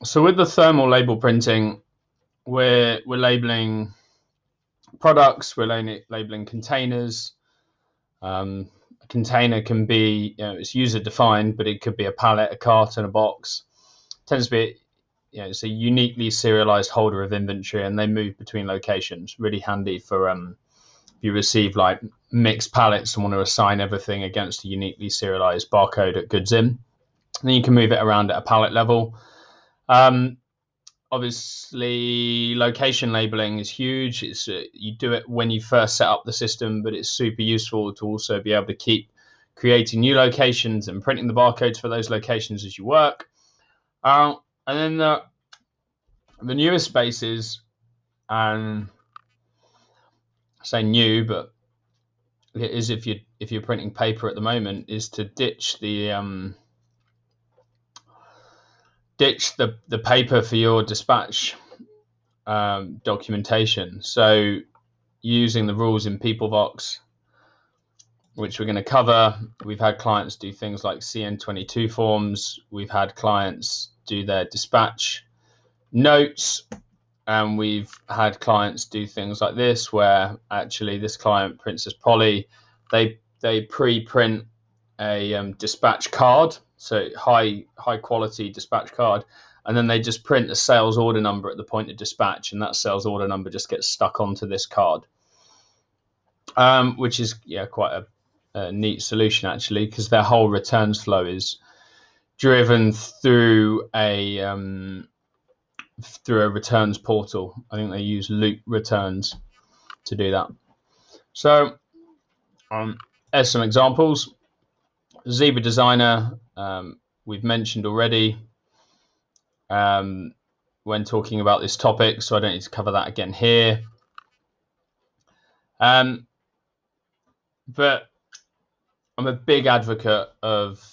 So with the thermal label printing, we're labeling products, we're labeling containers. A container can be, it's user defined, but it could be a pallet, a carton, a box. It tends to be, it's a uniquely serialized holder of inventory, and they move between locations. Really handy for if you receive like mixed pallets and want to assign everything against a uniquely serialized barcode at goods in. And then you can move it around at a pallet level. Um, Obviously, location labeling is huge. It's you do it when you first set up the system, but it's super useful to also be able to keep creating new locations and printing the barcodes for those locations as you work. And then the newest spaces, and I say new, but it is if you're printing paper at the moment, is to ditch the paper for your dispatch documentation. So using the rules in PeopleVox, which we're going to cover, we've had clients do things like CN22 forms. We've had clients do their dispatch notes, and we've had clients do things like this, where actually this client, Princess Polly, they pre-print a dispatch card, so high quality dispatch card, and then they just print a sales order number at the point of dispatch, and that sales order number just gets stuck onto this card, which is quite a neat solution actually, because their whole returns flow is driven through a returns portal. I think they use Loop Returns to do that. So as some examples, Zebra Designer, we've mentioned already when talking about this topic, so I don't need to cover that again here. But I'm a big advocate of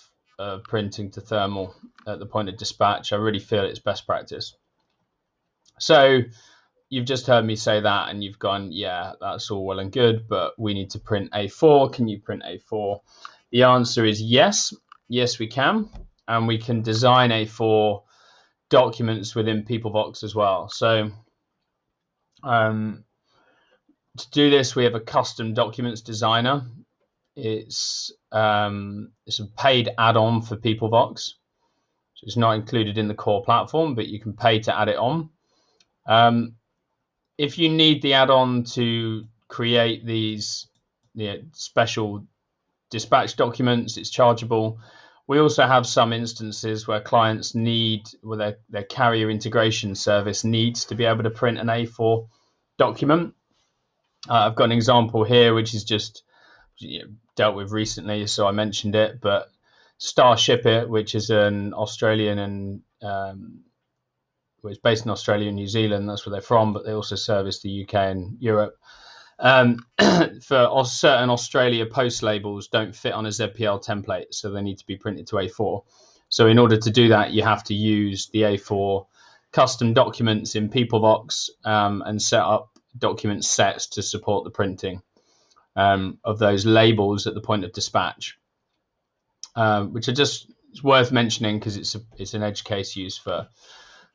printing to thermal at the point of dispatch. I really feel it's best practice. So you've just heard me say that, and you've gone, yeah, that's all well and good, but we need to print A4. Can you print A4? The answer is yes. Yes, we can. And we can design A4 documents within PeopleVox as well. So to do this, we have a custom documents designer. It's a paid add-on for PeopleVox. So it's not included in the core platform, but you can pay to add it on. If you need the add-on to create these special dispatch documents, it's chargeable. We also have some instances where clients need, where their carrier integration service needs to be able to print an A4 document. I've got an example here, which is just dealt with recently, so I mentioned it, but Starship It, which is an Australian and it's based in Australia and New Zealand, that's where they're from, but they also service the UK and Europe. For certain Australia post labels don't fit on a ZPL template, so they need to be printed to A4. So in order to do that, you have to use the A4 custom documents in PeopleVox and set up document sets to support the printing of those labels at the point of dispatch, which are just worth mentioning because it's an edge case used for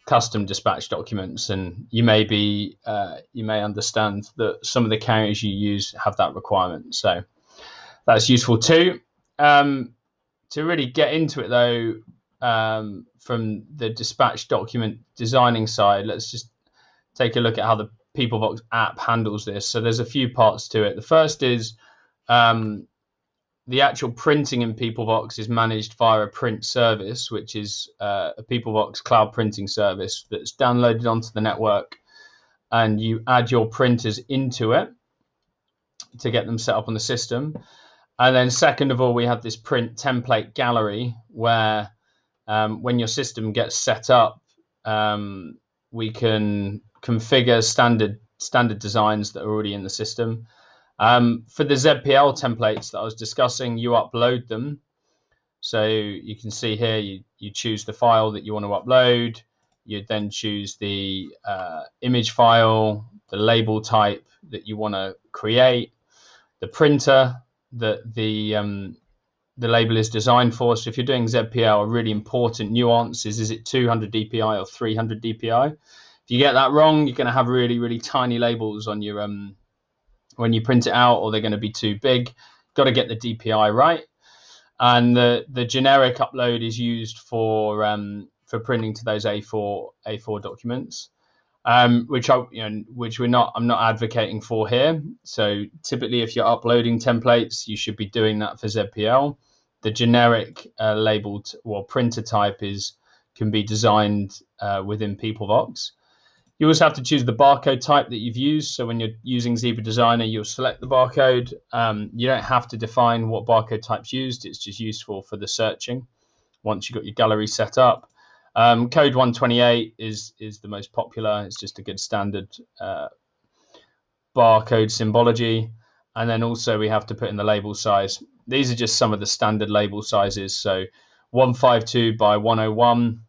custom dispatch documents, and you may understand that some of the carriers you use have that requirement, so that's useful too. To really get into it though, from the dispatch document designing side, let's just take a look at how the PeopleVox app handles this. So there's a few parts to it. The first is the actual printing in PeopleVox is managed via a print service, which is a PeopleVox cloud printing service that's downloaded onto the network, and you add your printers into it to get them set up on the system. And then second of all, we have this print template gallery where when your system gets set up, we can configure standard designs that are already in the system. For the ZPL templates that I was discussing, you upload them. So you can see here, you choose the file that you want to upload. You then choose the image file, the label type that you want to create, the printer that the the label is designed for. So if you're doing ZPL, a really important nuance is it 200 DPI or 300 DPI? If you get that wrong, you're going to have really, really tiny labels on your when you print it out, or they're going to be too big. Got to get the DPI right. And the generic upload is used for printing to those A4 documents, which I'm not advocating for here. So typically, if you're uploading templates, you should be doing that for ZPL. The generic labeled or printer type can be designed within Peoplevox. You also have to choose the barcode type that you've used. So when you're using Zebra Designer, you'll select the barcode. You don't have to define what barcode type's used. It's just useful for the searching once you've got your gallery set up. Code 128 is the most popular. It's just a good standard barcode symbology. And then also we have to put in the label size. These are just some of the standard label sizes. So 152 by 101.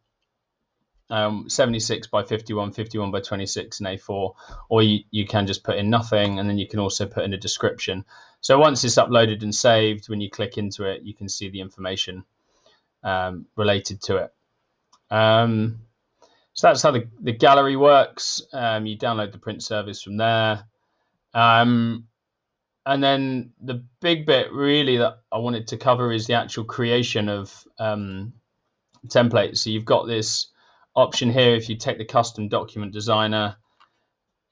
76 by 51, 51 by 26 in A4, or you can just put in nothing, and then you can also put in a description. So once it's uploaded and saved, when you click into it, you can see the information related to it. So that's how the gallery works. You download the print service from there. And then the big bit really that I wanted to cover is the actual creation of templates. So you've got this option here. If you take the custom document designer,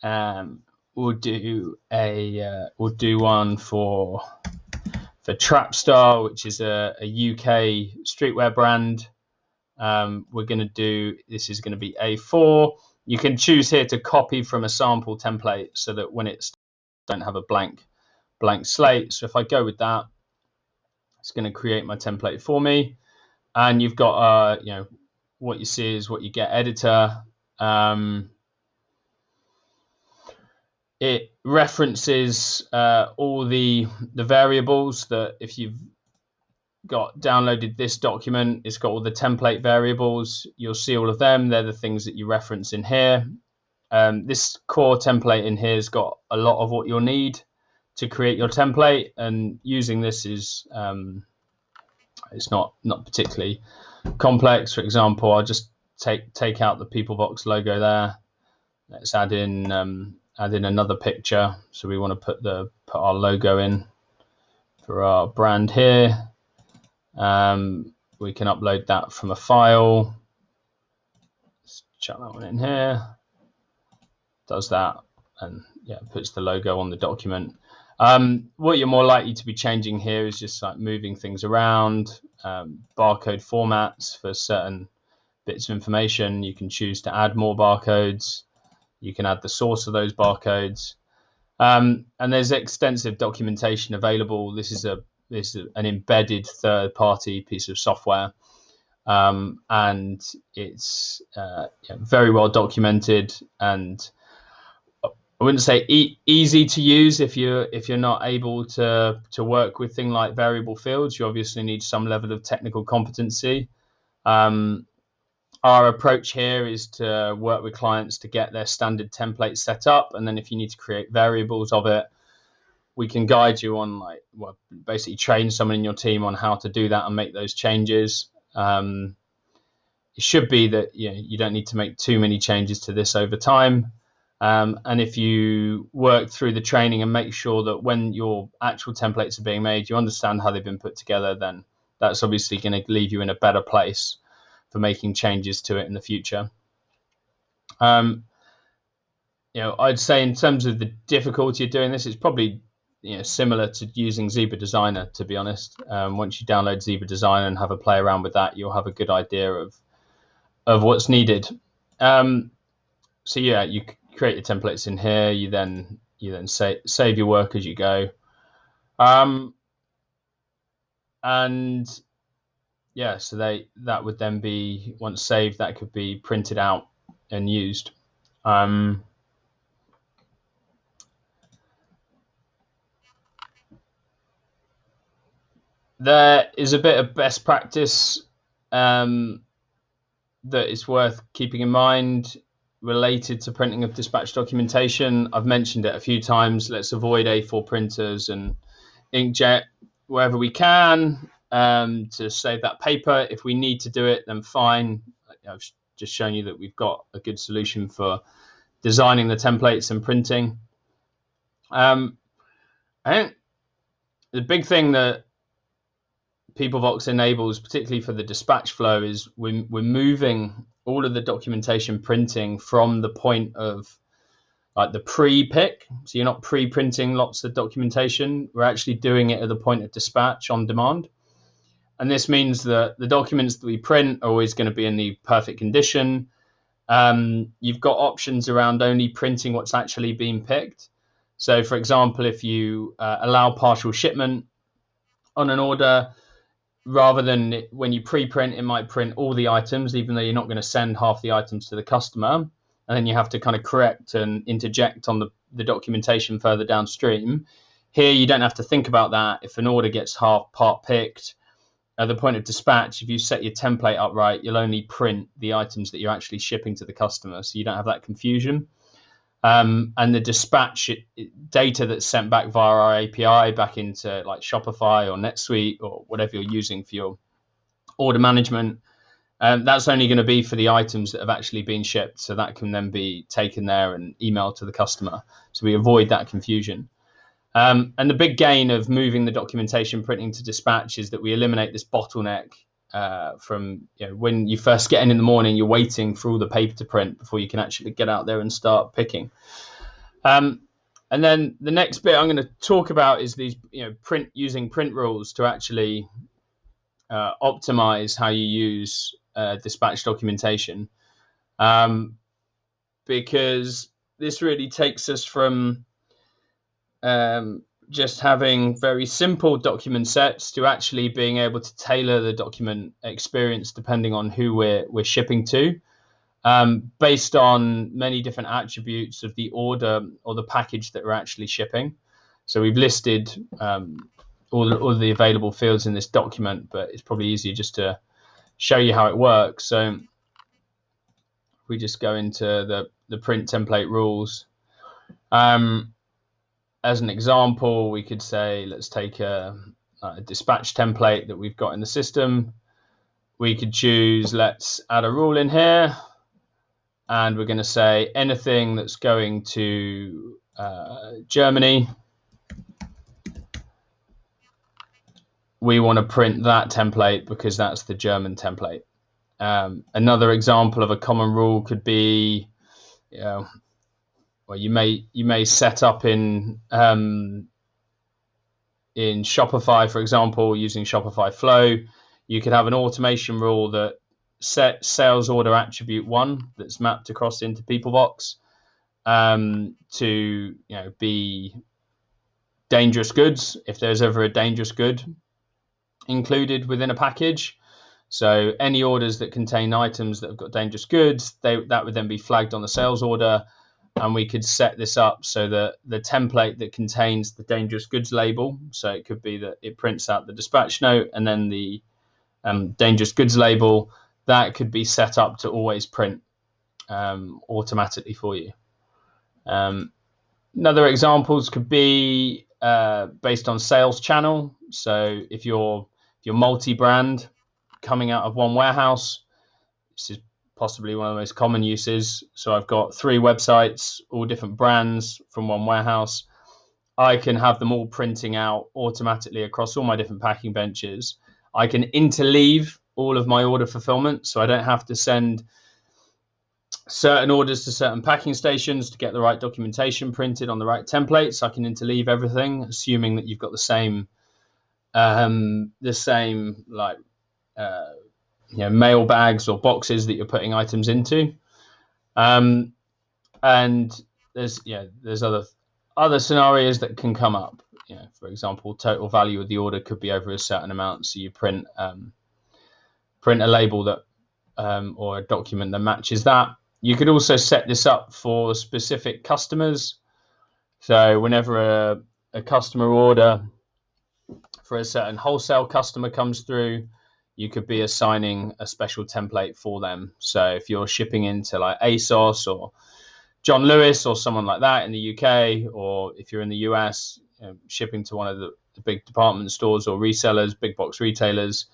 we'll do one for Trapstar, which is a UK streetwear brand. This is going to be A4. You can choose here to copy from a sample template so that when it's don't have a blank slate. So if I go with that, it's going to create my template for me. And you've got what you see is what you get editor. It references all the variables that if you've got downloaded this document, it's got all the template variables. You'll see all of them. They're the things that you reference in here. This core template in here has got a lot of what you'll need to create your template, and using this is it's not particularly complex. For example, I'll just take out the Peoplevox logo there. Let's add in another picture. So we want to put our logo in for our brand here. We can upload that from a file. Let's chuck that one in here. Does that, and puts the logo on the document. What you're more likely to be changing here is just like moving things around, barcode formats for certain bits of information. You can choose to add more barcodes. You can add the source of those barcodes. And there's extensive documentation available. This is an embedded third-party piece of software, and it's very well documented, and I wouldn't say easy to use if you're not able to work with things like variable fields. You obviously need some level of technical competency. Our approach here is to work with clients to get their standard template set up, and then if you need to create variables of it, we can guide you on basically train someone in your team on how to do that and make those changes. It should be that you don't need to make too many changes to this over time. And if you work through the training and make sure that when your actual templates are being made, you understand how they've been put together, then that's obviously going to leave you in a better place for making changes to it in the future. I'd say in terms of the difficulty of doing this, it's probably similar to using Zebra Designer, to be honest. Once you download Zebra Designer and have a play around with that, you'll have a good idea of what's needed. So you create your templates in here. You then save your work as you go, and so that would then be, once saved, that could be printed out and used. There is a bit of best practice that is worth keeping in mind related to printing of dispatch documentation. I've mentioned it a few times. Let's avoid A4 printers and inkjet wherever we can. to save that paper. If we need to do it, then fine. I've just shown you that we've got a good solution for designing the templates and printing. I think the big thing that PeopleVox enables, particularly for the dispatch flow, is we're moving all of the documentation printing from the point of like the pre-pick. So you're not pre-printing lots of documentation. We're actually doing it at the point of dispatch on demand. And this means that the documents that we print are always going to be in the perfect condition. You've got options around only printing what's actually being picked. So, for example, if you allow partial shipment on an order, rather than when you pre-print, it might print all the items, even though you're not going to send half the items to the customer. And then you have to kind of correct and interject on the documentation further downstream. Here, you don't have to think about that. If an order gets half part picked, at the point of dispatch, if you set your template up right, you'll only print the items that you're actually shipping to the customer, so you don't have that confusion. And the dispatch data that's sent back via our API back into like Shopify or NetSuite or whatever you're using for your order management, that's only going to be for the items that have actually been shipped. So that can then be taken there and emailed to the customer. So we avoid that confusion. And the big gain of moving the documentation printing to dispatch is that we eliminate this bottleneck from when you first get in the morning, you're waiting for all the paper to print before you can actually get out there and start picking. And then the next bit I'm going to talk about is these using print rules to actually optimize how you use dispatch documentation, because this really takes us from just having very simple document sets to actually being able to tailor the document experience depending on who we're shipping to, based on many different attributes of the order or the package that we're actually shipping. So we've listed all the available fields in this document, but it's probably easier just to show you how it works. So we just go into the print template rules. As an example, we could say, let's take a dispatch template that we've got in the system. We could choose, let's add a rule in here. And we're going to say anything that's going to Germany, we want to print that template because that's the German template. Another example of a common rule could be, well, you may set up in Shopify, for example, using Shopify Flow. You could have an automation rule that sets sales order attribute 1 that's mapped across into PeopleVox to be dangerous goods if there's ever a dangerous good included within a package. So any orders that contain items that have got dangerous goods, that would then be flagged on the sales order. And we could set this up so that the template that contains the dangerous goods label, so it could be that it prints out the dispatch note and then the dangerous goods label, that could be set up to always print automatically for you. Another examples could be based on sales channel. So if you're multi-brand coming out of one warehouse, this is possibly one of the most common uses. So I've got 3 websites, all different brands from one warehouse. I can have them all printing out automatically across all my different packing benches. I can interleave all of my order fulfillment, so I don't have to send certain orders to certain packing stations to get the right documentation printed on the right templates. I can interleave everything, assuming that you've got the same mail bags or boxes that you're putting items into. And there's other scenarios that can come up. For example, total value of the order could be over a certain amount, so you print a label that or a document that matches that. You could also set this up for specific customers. So whenever a customer order for a certain wholesale customer comes through, you could be assigning a special template for them. So if you're shipping into like ASOS or John Lewis or someone like that in the UK, or if you're in the US, shipping to one of the big department stores or resellers, big box retailers,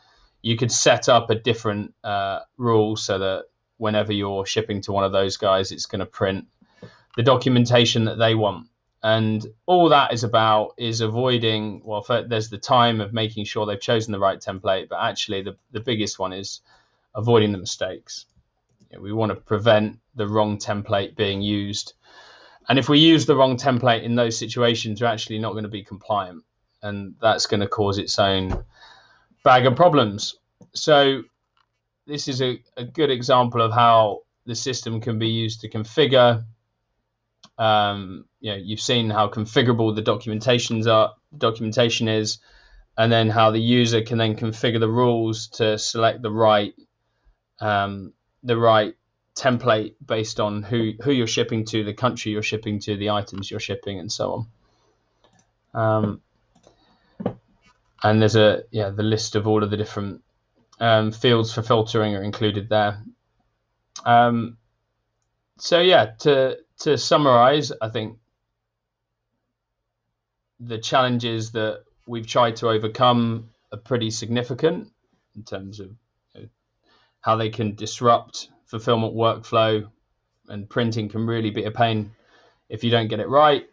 you could set up a different rule so that whenever you're shipping to one of those guys, it's going to print the documentation that they want. And all that is about is avoiding, well, there's the time of making sure they've chosen the right template, but actually the biggest one is avoiding the mistakes. We want to prevent the wrong template being used. And if we use the wrong template in those situations, we're actually not going to be compliant. And that's going to cause its own bag of problems. So this is a good example of how the system can be used to configure. You've seen how configurable the documentation is, and then how the user can then configure the rules to select the right template based on who you're shipping to, the country you're shipping to, the items you're shipping, and so on. And there's the list of all of the different fields for filtering are included there. To summarize, I think the challenges that we've tried to overcome are pretty significant in terms of how they can disrupt fulfillment workflow, and printing can really be a pain if you don't get it right.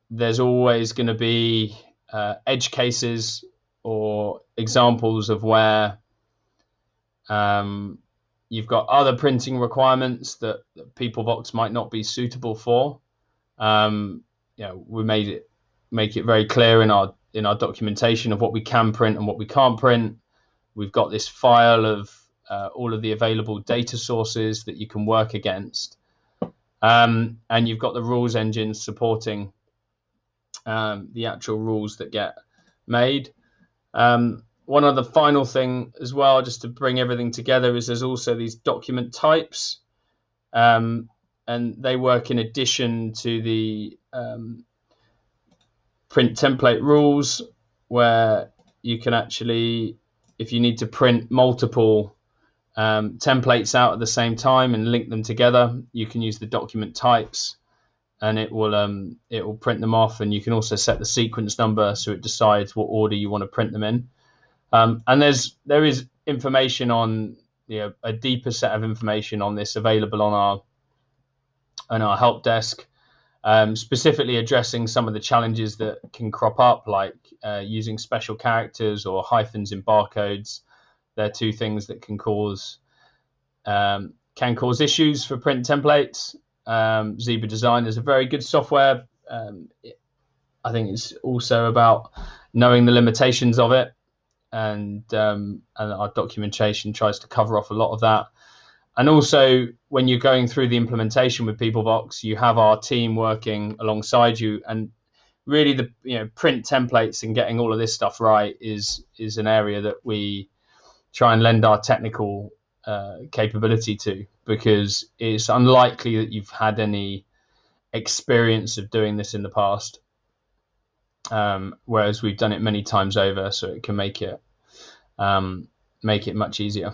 There's always going to be edge cases or examples of where you've got other printing requirements that Peoplevox might not be suitable for. We make it very clear in our documentation of what we can print and what we can't print. We've got this file of all of the available data sources that you can work against, and you've got the rules engine supporting the actual rules that get made. One other final thing as well, just to bring everything together, is there's also these document types, and they work in addition to the print template rules, where you can actually, if you need to print multiple templates out at the same time and link them together, you can use the document types, and it will print them off. And you can also set the sequence number so it decides what order you want to print them in. And there is information on a deeper set of information on this available on our help desk, specifically addressing some of the challenges that can crop up, like using special characters or hyphens in barcodes. They're two things that can cause issues for print templates. Zebra Design is a very good software. I think it's also about knowing the limitations of it, and our documentation tries to cover off a lot of that. And also, when you're going through the implementation with Peoplevox, you have our team working alongside you, and really the print templates and getting all of this stuff right is an area that we try and lend our technical capability to, because it's unlikely that you've had any experience of doing this in the past, whereas we've done it many times over, so it can make it much easier.